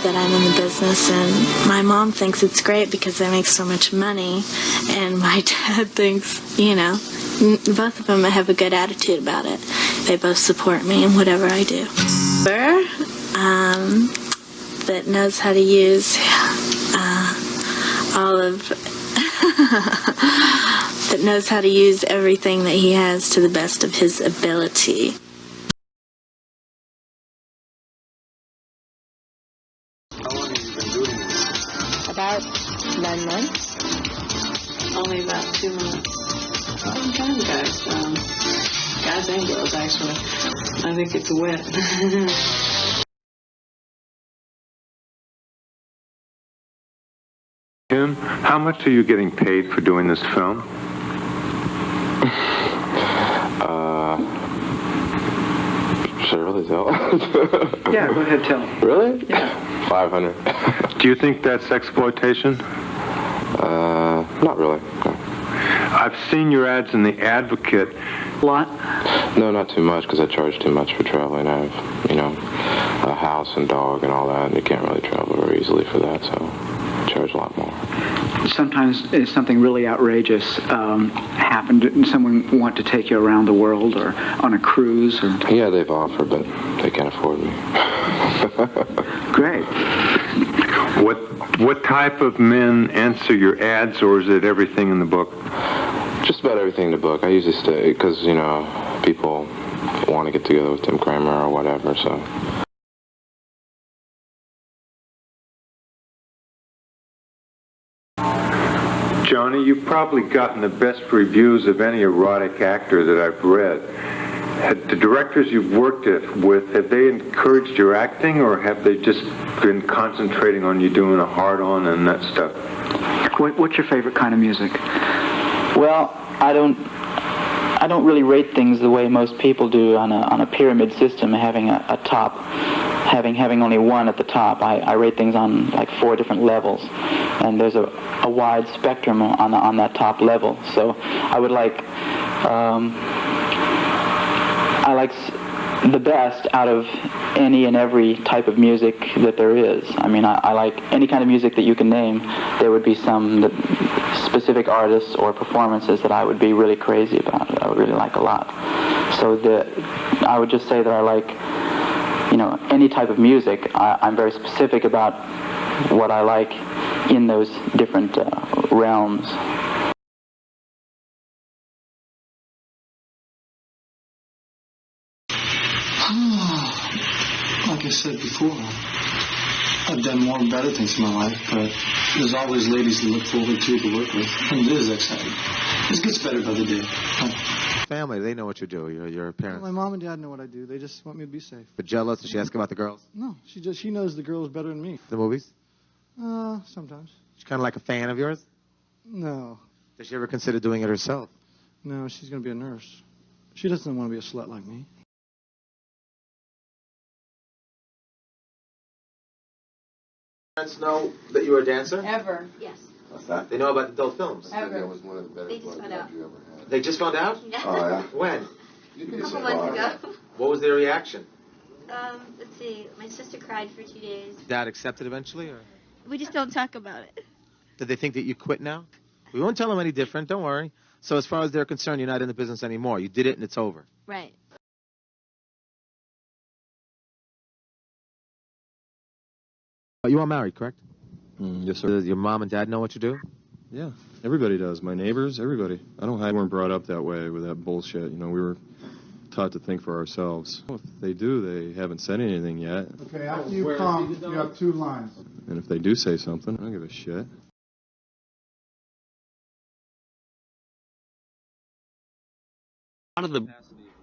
that I'm in the business, and my mom thinks it's great because I make so much money, and my dad thinks, you know, both of them have a good attitude about it. They both support me in whatever I do. That knows how to use that knows how to use everything that he has to the best of his ability. How long have you been doing this? About 9 months. Only about 2 months. Long time, guys. Guys and girls, actually. I think it's wet. Jim, how much are you getting paid for doing this film? Should I really tell? Yeah, go ahead, tell. Really? Yeah. 500. Do you think that's exploitation? Not really. No. I've seen your ads in The Advocate. A lot? No, not too much, because I charge too much for traveling. I have, you know, a house and dog and all that, and you can't really travel very easily for that, so I charge a lot more. Sometimes if something really outrageous happened, and someone want to take you around the world or on a cruise or... Yeah, they've offered, but they can't afford me. Great. What type of men answer your ads, or is it everything in the book? Just about everything in the book. I usually stay, because, you know, people want to get together with Tim Kramer or whatever, so... Johnny, you've probably gotten the best reviews of any erotic actor that I've read. Had the directors you've worked with, have they encouraged your acting, or have they just been concentrating on you doing a hard-on and that stuff? What's your favorite kind of music? Well, I don't really rate things the way most people do on a pyramid system, having a top, having only one at the top. I rate things on like 4 different levels, and there's a wide spectrum on that top level. So I would like the best out of any and every type of music that there is. I mean, I like any kind of music that you can name. There would be some specific artists or performances that I would be really crazy about, that I would really like a lot. So I would just say that I like, you know, any type of music. I'm very specific about what I like in those different realms. Like I said before, I've done more and better things in my life, but there's always ladies to look forward to work with, and it is exciting. It gets better by the day. Family, they know what you do. You're a parent. Well, my mom and dad know what I do. They just want me to be safe. But jealous? Does she ask about the girls? No, she knows the girls better than me. The movies? Sometimes. She's kind of like a fan of yours? No. Does she ever consider doing it herself? No, she's going to be a nurse. She doesn't want to be a slut like me. Parents know that you were a dancer? Ever. Yes. What's that? They know about adult films? Ever. That was one of the better They just found out. you ever had. They just found out? Yeah. Oh, yeah? When? You'd be A couple surprised. months ago. What was their reaction? Let's see. My sister cried for 2 days. Dad accepted eventually, or We just don't talk about it. did they think that you quit now? We won't tell them any different, don't worry. So as far as they're concerned, you're not in the business anymore. You did it and it's over. Right. You are married, correct? Yes, sir. Does your mom and dad know what you do? Yeah, everybody does. My neighbors, everybody. We weren't brought up that way with that bullshit. You know, we were taught to think for ourselves. If they do, they haven't said anything yet. Okay, after you come, you have 2 lines. And if they do say something, I don't give a shit. Out of the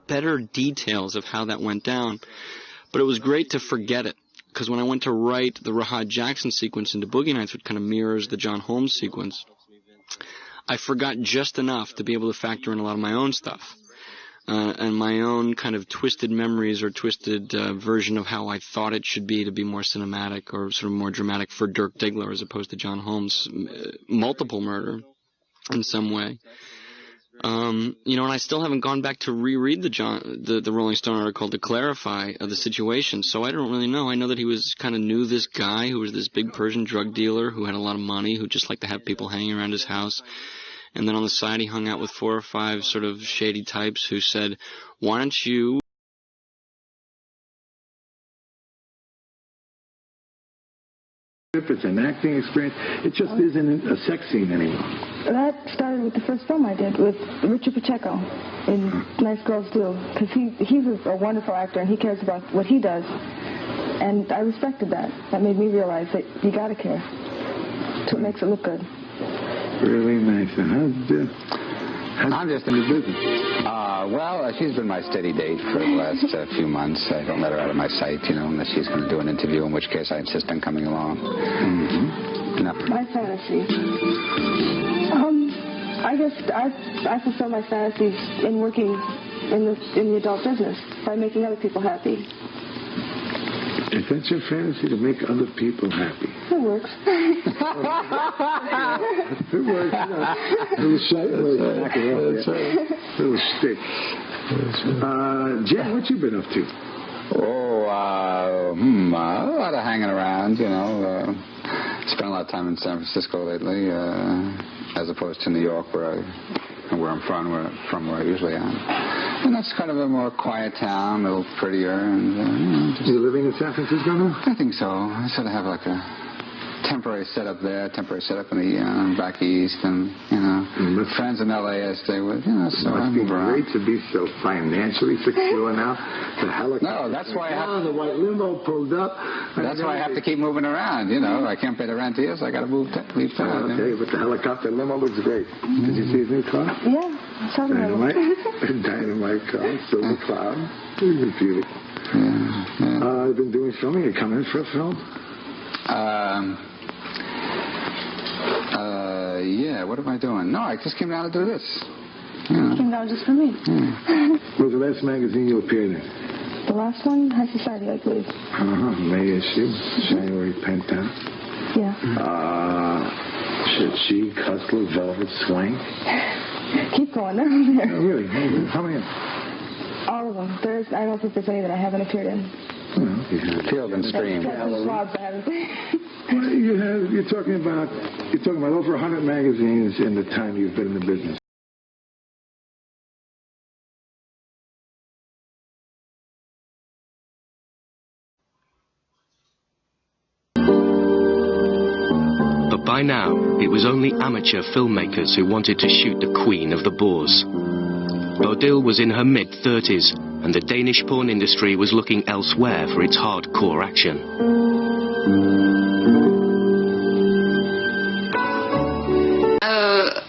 better details of how that went down, but it was great to forget it. Because when I went to write the Rahad Jackson sequence into Boogie Nights, which kind of mirrors the John Holmes sequence, I forgot just enough to be able to factor in a lot of my own stuff. And my own kind of twisted memories or twisted version of how I thought it should be to be more cinematic or sort of more dramatic for Dirk Diggler as opposed to John Holmes' multiple murder in some way. You know, and I still haven't gone back to reread the Rolling Stone article to clarify the situation, so I don't really know. I know that he knew this guy who was this big Persian drug dealer who had a lot of money, who just liked to have people hanging around his house. And then on the side he hung out with 4 or 5 sort of shady types who said, why don't you... If it's an acting experience, it just isn't a sex scene anymore. That started with the first film I did with Richard Pacheco in Nice Girls Do, because he's a wonderful actor and he cares about what he does, and I respected that. That made me realize that you gotta care. So it makes it look good. Really nice. I'm just in the business. Well, she's been my steady date for the last few months. I don't let her out of my sight, you know, unless she's going to do an interview, in which case I insist on coming along. No. My fantasy. I guess I fulfill my fantasies in working in the adult business by making other people happy. If that's your fantasy, to make other people happy. It works. It works. Little stick. Jen, what you been up to? A lot of hanging around, you know. Spent a lot of time in San Francisco lately, as opposed to New York, where I'm from, where I usually am. And that's kind of a more quiet town, a little prettier. And you living in San Francisco now? I think so. I sort of have like a temporary setup there, temporary setup in the back east, and friends in L.A. I stay with. So it must be great to be so financially secure now. The helicopter. No, that's why I have the white limo pulled up. That's why I have to keep moving around. I can't pay the rent here, so I got to leave town. Okay, but the helicopter limo looks great. Did you see his new car? Yeah, I saw the Dynamite car, silver cloud. It was beautiful. Yeah. I've been doing filming. You come in for a film? Yeah, what am I doing? No, I just came down to do this. You came down just for me. Yeah. What was the last magazine you appeared in? The last one, High Society, I believe. May issue, January Penthouse. Yeah. Chic, Hustler, Velvet Swing. Keep going. There. Oh, really? How many? All of them. I don't think there's any that I haven't appeared in. Field and Stream. Well, you're talking about over 100 magazines in the time you've been in the business. But by now, it was only amateur filmmakers who wanted to shoot the queen of the Boers. Bodil was in her mid-30s, and the Danish porn industry was looking elsewhere for its hardcore action.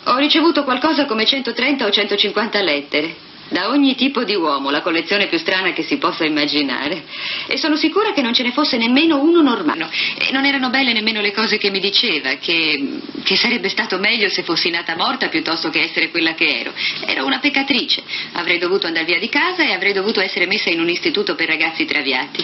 Ho ricevuto qualcosa come 130 o 150 lettere, da ogni tipo di uomo, la collezione più strana che si possa immaginare. E sono sicura che non ce ne fosse nemmeno uno normale. E non erano belle nemmeno le cose che mi diceva, che sarebbe stato meglio se fossi nata morta piuttosto che essere quella che ero. Ero una peccatrice. Avrei dovuto andare via di casa e avrei dovuto essere messa in un istituto per ragazzi traviati.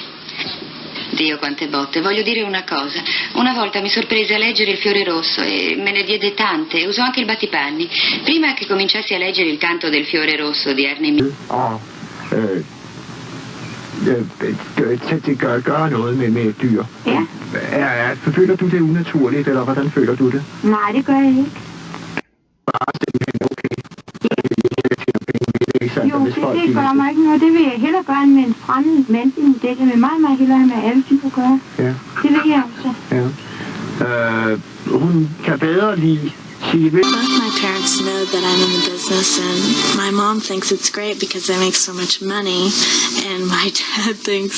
Dio, quante botte. Voglio dire una cosa. Una volta mi sorprese a leggere Il fiore rosso e me ne diede tante. Usò anche il battipanni. Prima che cominciassi a leggere Il canto del fiore rosso di Ernie til at gøre noget med dyr. Ja. Føler du det unaturligt, eller hvordan føler du det? Nej, det gør jeg ikke. Bare simpelthen okay. Jo, det gør mig ikke noget. Det vil jeg hellere gøre end med en fremmed mand end det. Det vil meget hellere have med alle typer gøre. Ja. Det vil jeg også. Ja. Hun kan bedre lide sige... Both my parents know that I'm in the business, and my mom thinks it's great because I make so much money, and my dad thinks,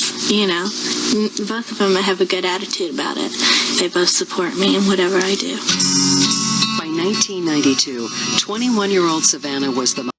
both of them have a good attitude about it. They both support me in whatever I do. By 1992, 21-year-old Savannah was the